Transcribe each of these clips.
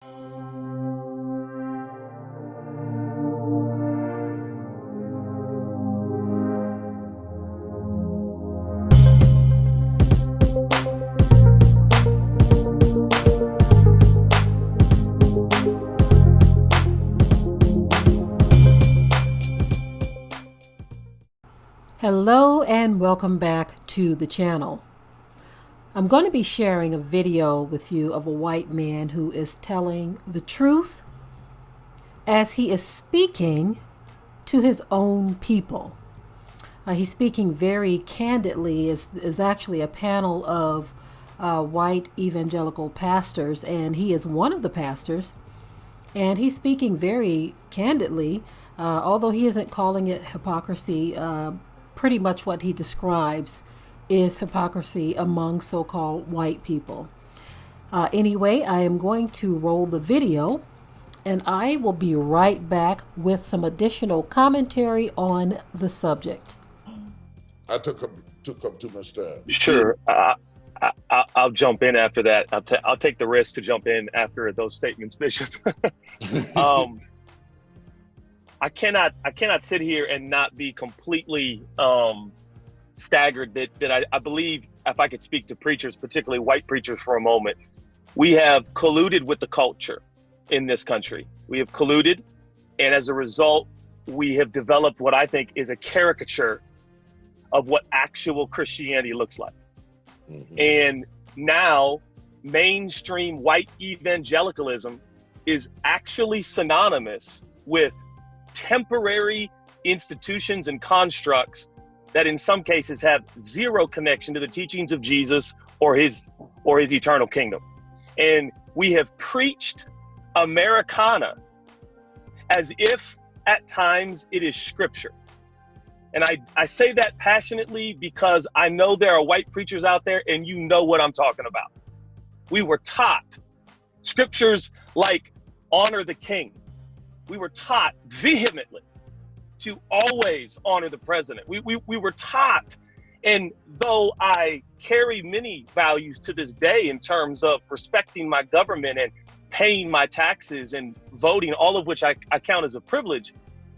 Hello and welcome back to the channel. I'm going to be sharing a video with you of a white man who is telling the truth as he is speaking to his own people. He's speaking very candidly. Is actually a panel of white evangelical pastors, and he is one of the pastors, and he's speaking very candidly, although he isn't calling it hypocrisy. Pretty much what he describes is hypocrisy among so-called white people. Anyway, I am going to roll the video, and I will be right back with some additional commentary on the subject. I took up too much time. Sure. I'll jump in after that. I'll take the risk to jump in after those statements, Bishop. I cannot sit here and not be completely staggered that I believe, if I could speak to preachers, particularly white preachers for a moment, we have colluded with the culture in this country. We have colluded, and as a result, we have developed what I think is a caricature of what actual Christianity looks like. Mm-hmm. And now mainstream white evangelicalism is actually synonymous with temporary institutions and constructs that in some cases have zero connection to the teachings of Jesus or his eternal kingdom. And we have preached Americana as if at times it is scripture. And I say that passionately because I know there are white preachers out there, and you know what I'm talking about. We were taught scriptures like honor the king. We were taught vehemently to always honor the president. We were taught, and though I carry many values to this day in terms of respecting my government and paying my taxes and voting, all of which I count as a privilege,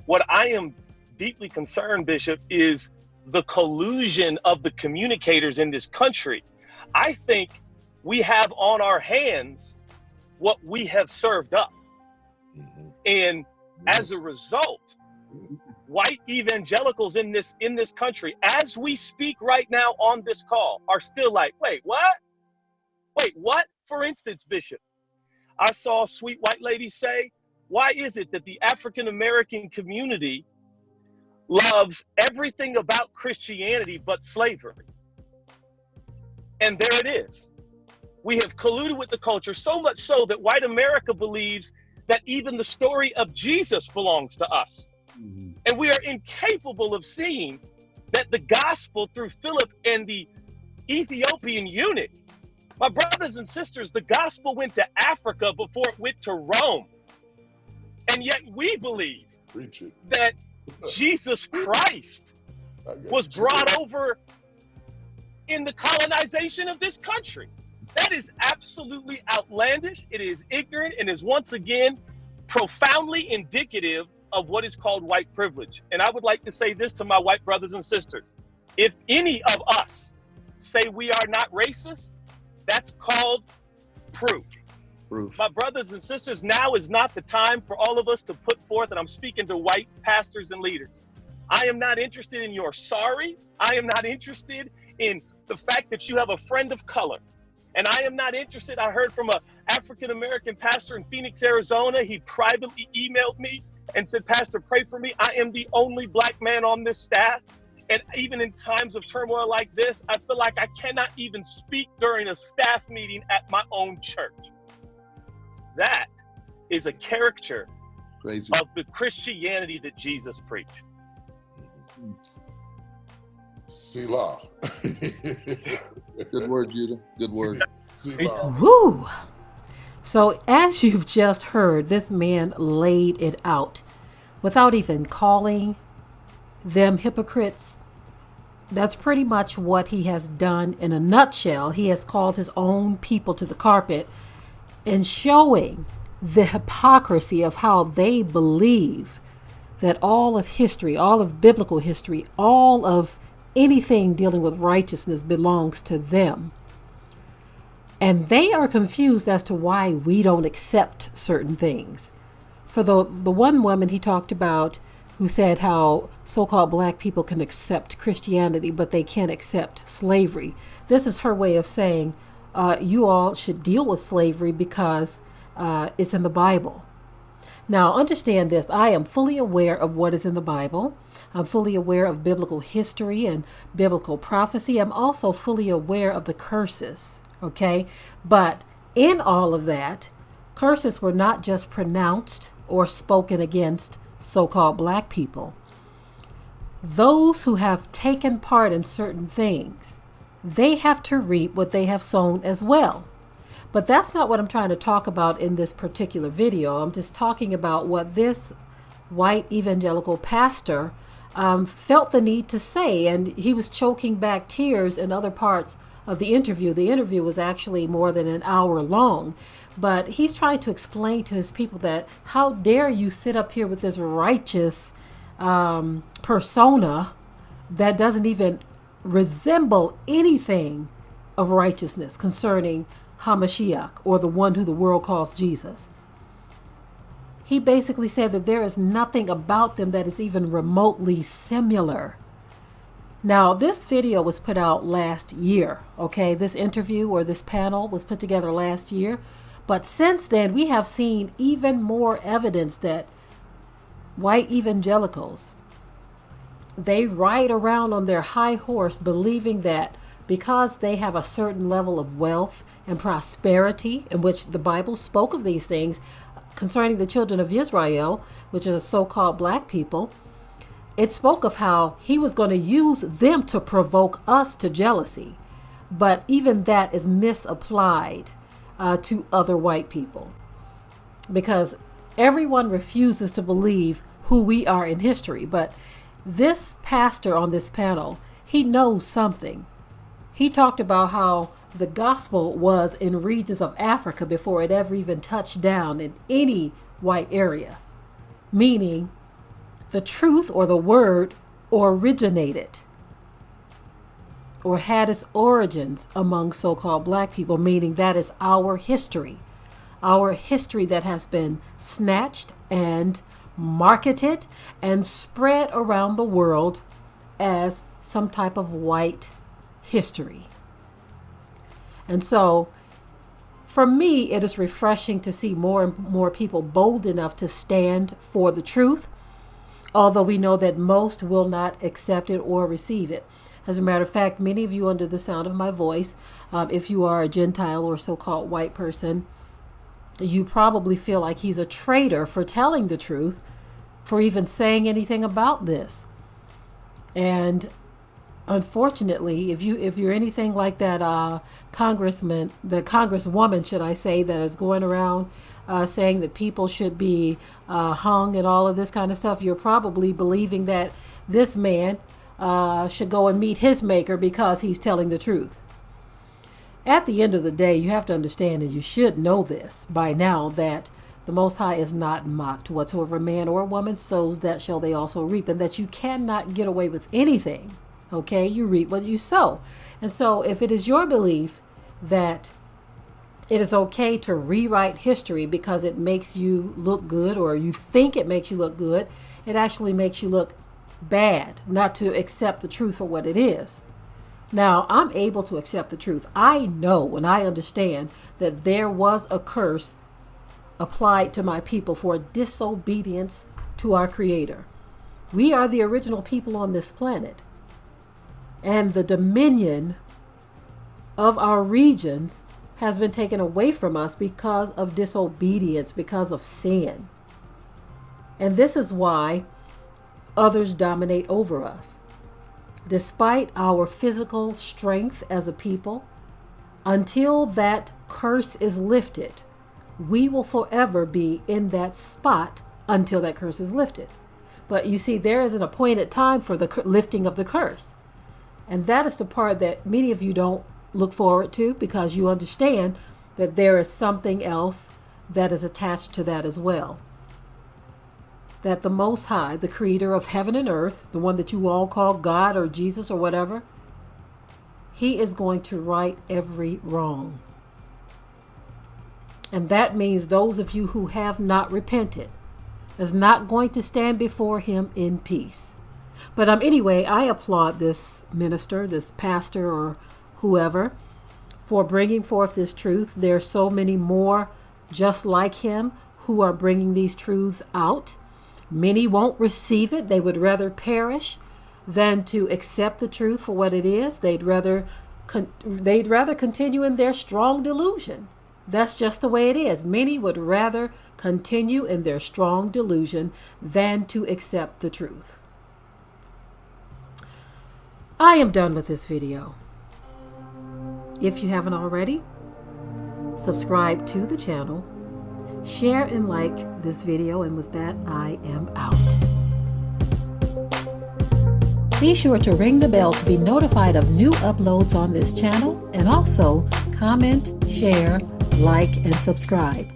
what I am deeply concerned, Bishop, is the collusion of the communicators in this country. I think we have on our hands what we have served up. Mm-hmm. And as a result, white evangelicals in this country, as we speak right now on this call, are still like, wait, what? Wait, what? For instance, Bishop, I saw a sweet white lady say, why is it that the African-American community loves everything about Christianity but slavery? And there it is. We have colluded with the culture, so much so that white America believes that even the story of Jesus belongs to us. Mm-hmm. And we are incapable of seeing that the gospel through Philip and the Ethiopian eunuch, my brothers and sisters, the gospel went to Africa before it went to Rome. And yet we believe that Jesus Christ was brought over in the colonization of this country. That is absolutely outlandish. It is ignorant and is once again profoundly indicative of what is called white privilege. And I would like to say this to my white brothers and sisters. If any of us say we are not racist, that's called proof. My brothers and sisters, now is not the time for all of us to put forth, and I'm speaking to white pastors and leaders. I am not interested in your sorry. I am not interested in the fact that you have a friend of color. And I am not interested. I heard from an African-American pastor in Phoenix, Arizona. He privately emailed me and said, Pastor, pray for me. I am the only black man on this staff. And even in times of turmoil like this, I feel like I cannot even speak during a staff meeting at my own church. That is a caricature of the Christianity that Jesus preached. Selah. Good word, Judah. Good word. Woo! So as you've just heard, this man laid it out without even calling them hypocrites. That's pretty much what he has done in a nutshell. He has called his own people to the carpet and showing the hypocrisy of how they believe that all of history, all of biblical history, all of anything dealing with righteousness belongs to them. And they are confused as to why we don't accept certain things. For the one woman he talked about who said how so-called black people can accept Christianity, but they can't accept slavery. This is her way of saying you all should deal with slavery because it's in the Bible. Now, understand this. I am fully aware of what is in the Bible. I'm fully aware of biblical history and biblical prophecy. I'm also fully aware of the curses, okay? But in all of that, curses were not just pronounced or spoken against so-called black people. Those who have taken part in certain things, they have to reap what they have sown as well. But that's not what I'm trying to talk about in this particular video. I'm just talking about what this white evangelical pastor felt the need to say. And he was choking back tears in other parts of the interview. The interview was actually more than an hour long. But he's trying to explain to his people that how dare you sit up here with this righteous persona that doesn't even resemble anything of righteousness concerning HaMashiach, or the one who the world calls Jesus. He basically said that there is nothing about them that is even remotely similar. Now, this video was put out last year, okay? This interview or this panel was put together last year. But since then, we have seen even more evidence that white evangelicals, they ride around on their high horse believing that because they have a certain level of wealth and prosperity, in which the Bible spoke of these things concerning the children of Israel, which is so-called black people, it spoke of how he was going to use them to provoke us to jealousy. But even that is misapplied to other white people, because everyone refuses to believe who we are in history. But this pastor on this panel, he knows something. He talked about how the gospel was in regions of Africa before it ever even touched down in any white area, meaning the truth or the word originated or had its origins among so-called black people, meaning that is our history that has been snatched and marketed and spread around the world as some type of white history. And so for me, it is refreshing to see more and more people bold enough to stand for the truth, although we know that most will not accept it or receive it. As a matter of fact, many of you under the sound of my voice, if you are a Gentile or so-called white person, you probably feel like he's a traitor for telling the truth, for even saying anything about this. And unfortunately, if you're anything like that congresswoman, should I say, that is going around saying that people should be hung and all of this kind of stuff, you're probably believing that this man should go and meet his maker because he's telling the truth. At the end of the day, you have to understand, and you should know this by now, that the Most High is not mocked. Whatsoever man or woman sows, that shall they also reap, and that you cannot get away with anything. Okay, you reap what you sow. And so if it is your belief that it is okay to rewrite history because it makes you look good, or you think it makes you look good, it actually makes you look bad not to accept the truth for what it is. Now, I'm able to accept the truth. I know and I understand that there was a curse applied to my people for disobedience to our Creator. We are the original people on this planet. And the dominion of our regions has been taken away from us because of disobedience, because of sin. And this is why others dominate over us. Despite our physical strength as a people, until that curse is lifted, we will forever be in that spot until that curse is lifted. But you see, there is an appointed time for the lifting of the curse. And that is the part that many of you don't look forward to, because you understand that there is something else that is attached to that as well. That the Most High, the creator of heaven and earth, the one that you all call God or Jesus or whatever, he is going to right every wrong. And that means those of you who have not repented is not going to stand before him in peace. But anyway, I applaud this minister, this pastor or whoever, for bringing forth this truth. There are so many more just like him who are bringing these truths out. Many won't receive it. They would rather perish than to accept the truth for what it is. They'd rather continue in their strong delusion. That's just the way it is. Many would rather continue in their strong delusion than to accept the truth. I am done with this video. If you haven't already, subscribe to the channel, share and like this video, and with that, I am out. Be sure to ring the bell to be notified of new uploads on this channel, and also comment, share, like, and subscribe.